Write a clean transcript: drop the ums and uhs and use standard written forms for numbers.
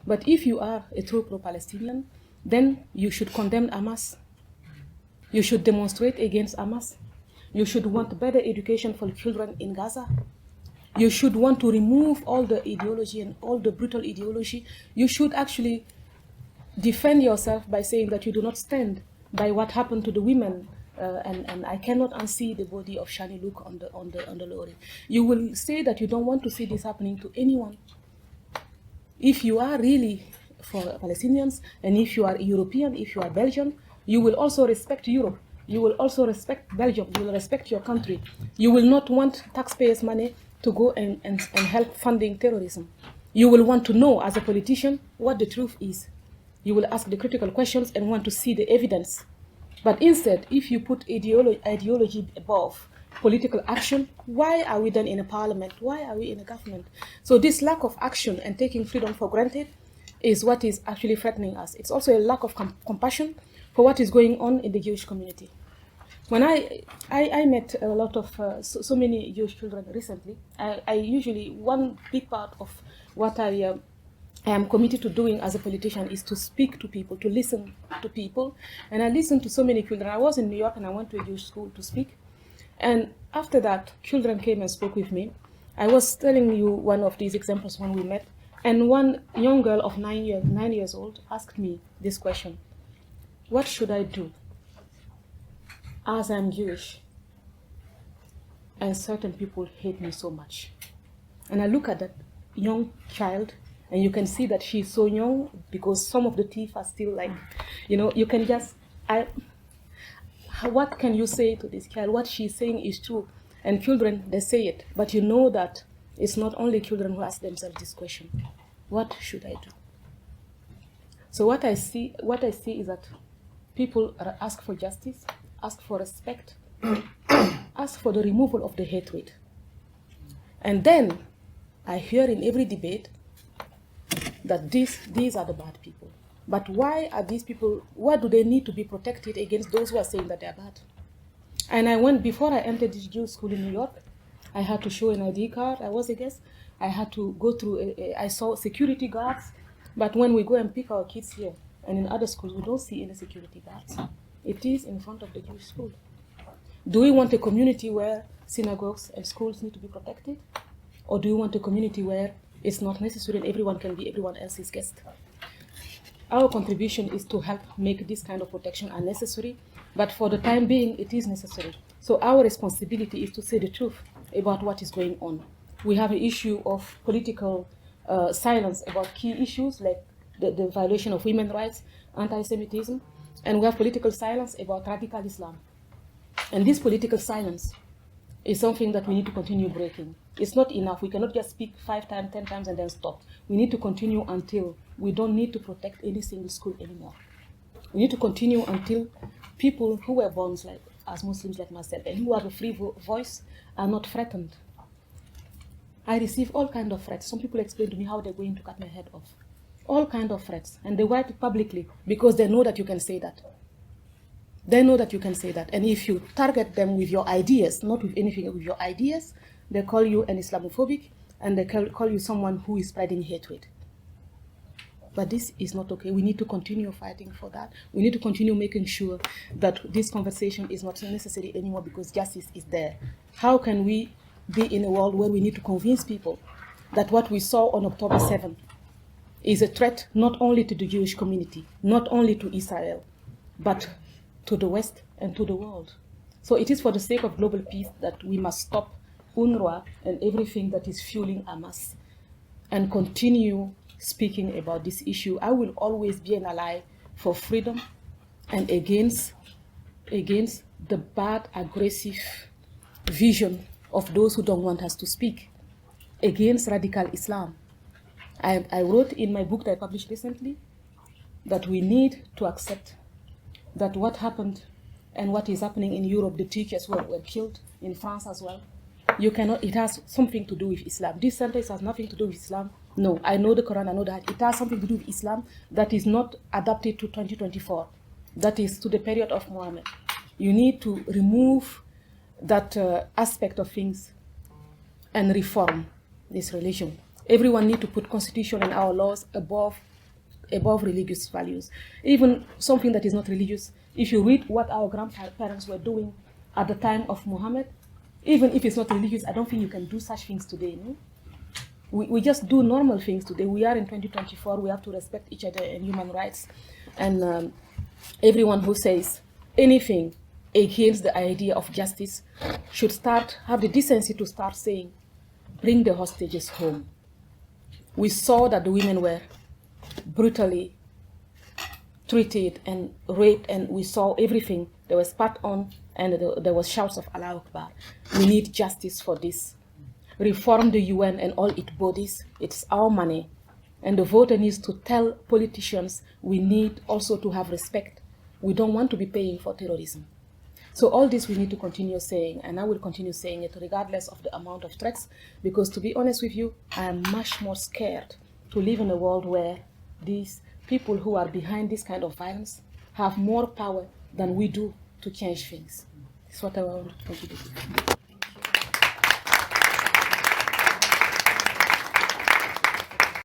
But if you are a true pro-Palestinian, then you should condemn Hamas. You should demonstrate against Hamas. You should want better education for children in Gaza. You should want to remove all the ideology and all the brutal ideology. You should actually defend yourself by saying that you do not stand by what happened to the women. And I cannot unsee the body of Shani Luke on the lorry. You will say that you don't want to see this happening to anyone. If you are really for Palestinians, and if you are European, if you are Belgian, you will also respect Europe. You will also respect Belgium. You will respect your country. You will not want taxpayers' money to go and help funding terrorism. You will want to know, as a politician, what the truth is. You will ask the critical questions and want to see the evidence. But instead, if you put ideology above political action, why are we then in a parliament? Why are we in a government? So this lack of action and taking freedom for granted is what is actually threatening us. It's also a lack of compassion for what is going on in the Jewish community. When I met a lot of, so many Jewish children recently, I usually, one big part of what I am committed to doing as a politician is to speak to people, to listen to people. And I listened to so many children. I was in New York and I went to a Jewish school to speak. And after that, children came and spoke with me. I was telling you one of these examples when we met. And one young girl of 9 years old asked me this question: what should I do as I'm Jewish and certain people hate me so much? And I look at that young child, and you can see that she's so young because some of the teeth are still like, you can just, what can you say to this child? What she's saying is true. And children, they say it, but you know that it's not only children who ask themselves this question: what should I do? So what I see is that people ask for justice, ask for respect, ask for the removal of the hatred. And then I hear in every debate that these are the bad people. But why are these people, why do they need to be protected against those who are saying that they're bad? And before I entered this Jewish school in New York, I had to show an ID card. I was a guest. I had to go through, I saw security guards. But when we go and pick our kids here, and in other schools, we don't see any security guards. It is in front of the Jewish school. Do we want a community where synagogues and schools need to be protected? Or do we want a community where it's not necessary and everyone can be everyone else's guest? Our contribution is to help make this kind of protection unnecessary, but for the time being, it is necessary. So our responsibility is to say the truth about what is going on. We have an issue of political silence about key issues like the violation of women's rights, anti-Semitism, and we have political silence about radical Islam. And this political silence is something that we need to continue breaking. It's not enough. We cannot just speak 5 times, 10 times, and then stop. We need to continue until we don't need to protect any single school anymore. We need to continue until people who were born as Muslims like myself and who have a free voice are not threatened. I receive all kinds of threats. Some people explain to me how they're going to cut my head off. All kinds of threats. And they write it publicly because they know that you can say that. They know that you can say that. And if you target them with your ideas, not with anything, with your ideas, they call you an Islamophobic, and they call you someone who is spreading hatred. But this is not okay. We need to continue fighting for that. We need to continue making sure that this conversation is not necessary anymore because justice is there. How can we be in a world where we need to convince people that what we saw on October 7th is a threat not only to the Jewish community, not only to Israel, but to the West and to the world? So it is for the sake of global peace that we must stop UNRWA and everything that is fueling Hamas and continue speaking about this issue. I will always be an ally for freedom and against the bad, aggressive vision of those who don't want us to speak, against radical Islam. I wrote in my book that I published recently that we need to accept that what happened and what is happening in Europe, the teachers were killed, in France as well. You cannot, it has something to do with Islam. This sentence has nothing to do with Islam. No, I know the Quran, I know that. It has something to do with Islam that is not adapted to 2024. That is to the period of Muhammad. You need to remove that aspect of things and reform this religion. Everyone needs to put constitution and our laws above above religious values. Even something that is not religious, if you read what our grandparents were doing at the time of Muhammad, even if it's not religious, I don't think you can do such things today. No? We just do normal things today. We are in 2024. We have to respect each other and human rights. And everyone who says anything against the idea of justice should have the decency to start saying, bring the hostages home. We saw that the women were brutally treated and raped, and we saw everything. They were spat on, and there was shouts of Allah Akbar. We need justice for this. Reform the UN and all its bodies. It's our money. And the voter needs to tell politicians we need also to have respect. We don't want to be paying for terrorism. So all this we need to continue saying, and I will continue saying it regardless of the amount of threats, because to be honest with you, I am much more scared to live in a world where these people who are behind this kind of violence have more power than we do to change things. That's what I want to contribute.